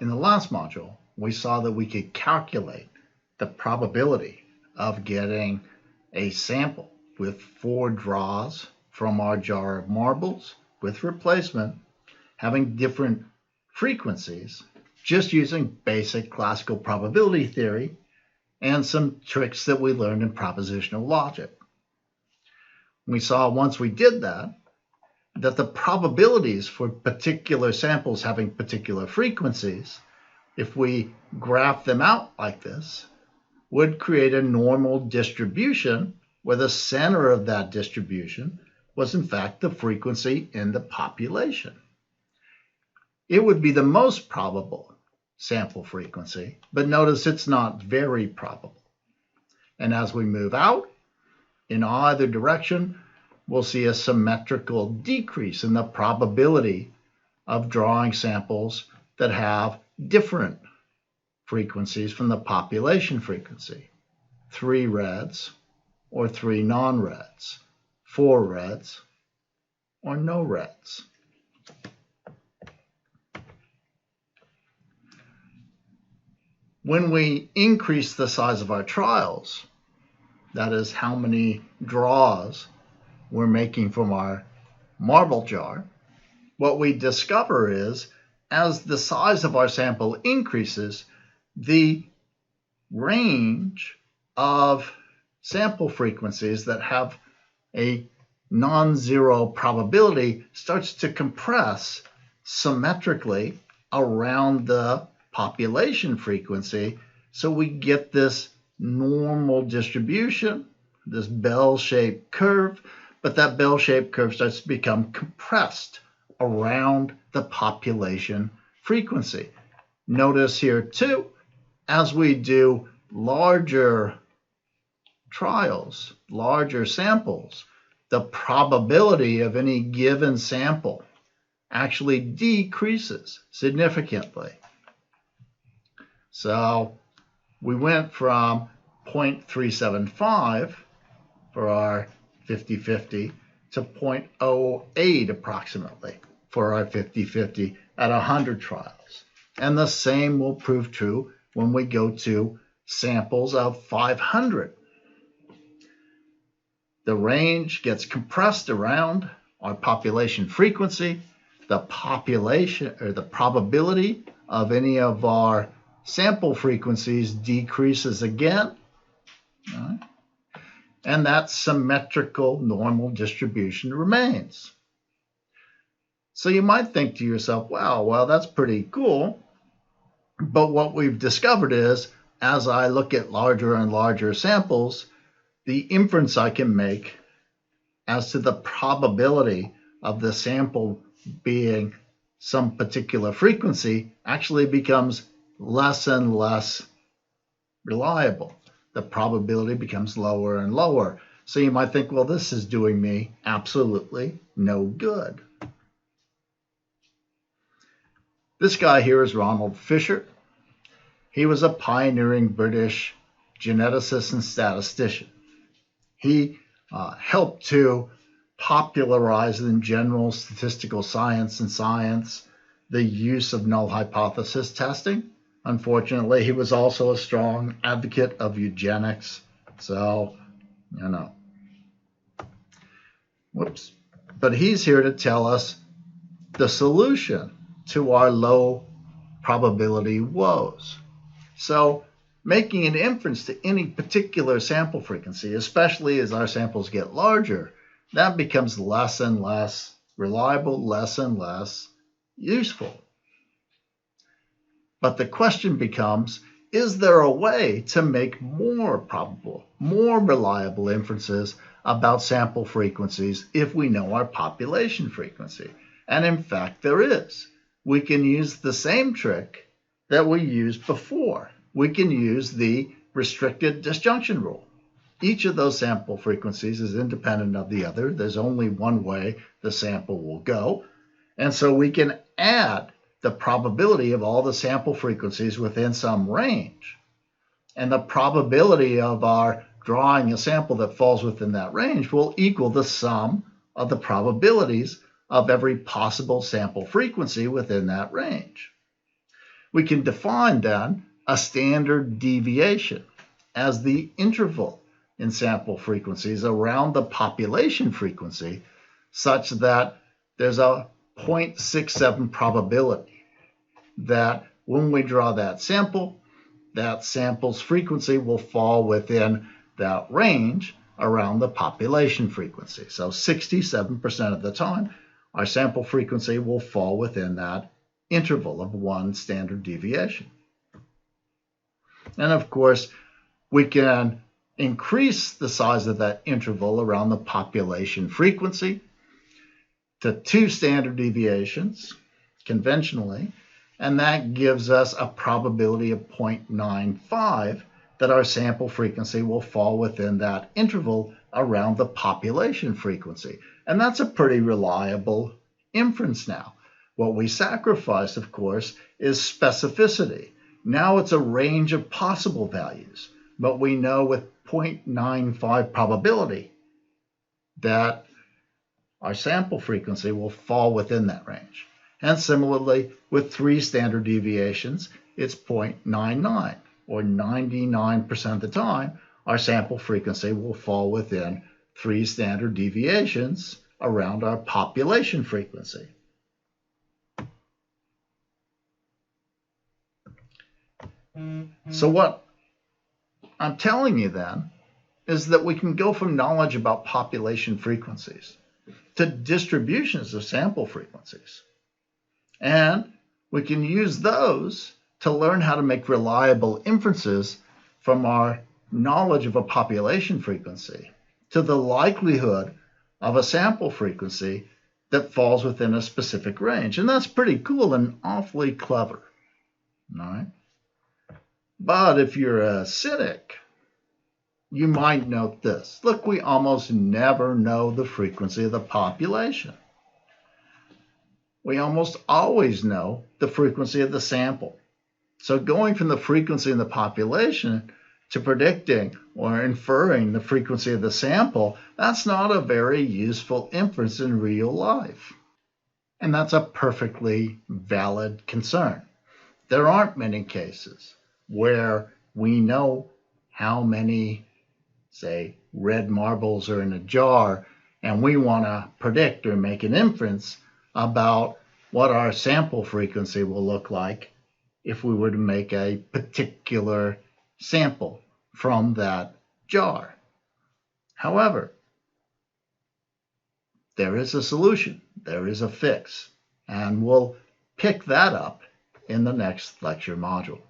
In the last module, we saw that we could calculate the probability of getting a sample with 4 draws from our jar of marbles with replacement having different frequencies, just using basic classical probability theory and some tricks that we learned in propositional logic. We saw once we did that the probabilities for particular samples having particular frequencies, if we graph them out like this, would create a normal distribution where the center of that distribution was in fact the frequency in the population. It would be the most probable sample frequency, but notice it's not very probable. And as we move out in either direction, we'll see a symmetrical decrease in the probability of drawing samples that have different frequencies from the population frequency. 3 reds or 3 non-reds, 4 reds or no reds. When we increase the size of our trials, that is how many draws we're making from our marble jar, what we discover is as the size of our sample increases, the range of sample frequencies that have a non-zero probability starts to compress symmetrically around the population frequency, so we get this normal distribution, this bell-shaped curve, but that bell-shaped curve starts to become compressed around the population frequency. Notice here too, as we do larger trials, larger samples, the probability of any given sample actually decreases significantly. So we went from 0.375 for our 50-50 to 0.08 approximately for our 50-50 at 100 trials. And the same will prove true when we go to samples of 500. The range gets compressed around our population frequency. The population or the probability of any of our sample frequencies decreases again. Right? And that symmetrical normal distribution remains. So you might think to yourself, wow, well, that's pretty cool. But what we've discovered is, as I look at larger and larger samples, the inference I can make as to the probability of the sample being some particular frequency actually becomes less and less reliable. The probability becomes lower and lower. So you might think, well, this is doing me absolutely no good. This guy here is Ronald Fisher. He was a pioneering British geneticist and statistician. He helped to popularize in general statistical science and science the use of null hypothesis testing. Unfortunately, he was also a strong advocate of eugenics. So, you know. Whoops. But he's here to tell us the solution to our low probability woes. So, making an inference to any particular sample frequency, especially as our samples get larger, that becomes less and less reliable, less and less useful. But the question becomes, is there a way to make more probable, more reliable inferences about sample frequencies if we know our population frequency? And in fact, there is. We can use the same trick that we used before. We can use the restricted disjunction rule. Each of those sample frequencies is independent of the other. There's only one way the sample will go. And so we can add the probability of all the sample frequencies within some range. And the probability of our drawing a sample that falls within that range will equal the sum of the probabilities of every possible sample frequency within that range. We can define then a standard deviation as the interval in sample frequencies around the population frequency such that there's a 0.67 probability that when we draw that sample's frequency will fall within that range around the population frequency. So 67% of the time, our sample frequency will fall within that interval of one standard deviation. And of course, we can increase the size of that interval around the population frequency to 2 standard deviations conventionally, and that gives us a probability of 0.95 that our sample frequency will fall within that interval around the population frequency. And that's a pretty reliable inference now. What we sacrifice, of course, is specificity. Now it's a range of possible values, but we know with 0.95 probability that our sample frequency will fall within that range. And similarly, with 3 standard deviations, it's 0.99, or 99% of the time, our sample frequency will fall within 3 standard deviations around our population frequency. So what I'm telling you then is that we can go from knowledge about population frequencies to distributions of sample frequencies. And we can use those to learn how to make reliable inferences from our knowledge of a population frequency to the likelihood of a sample frequency that falls within a specific range. And that's pretty cool and awfully clever. All right? But if you're a cynic, you might note this. Look, we almost never know the frequency of the population. We almost always know the frequency of the sample. So going from the frequency of the population to predicting or inferring the frequency of the sample, that's not a very useful inference in real life. And that's a perfectly valid concern. There aren't many cases where we know how many, say, red marbles are in a jar, and we want to predict or make an inference about what our sample frequency will look like if we were to make a particular sample from that jar. However, there is a solution, there is a fix, and we'll pick that up in the next lecture module.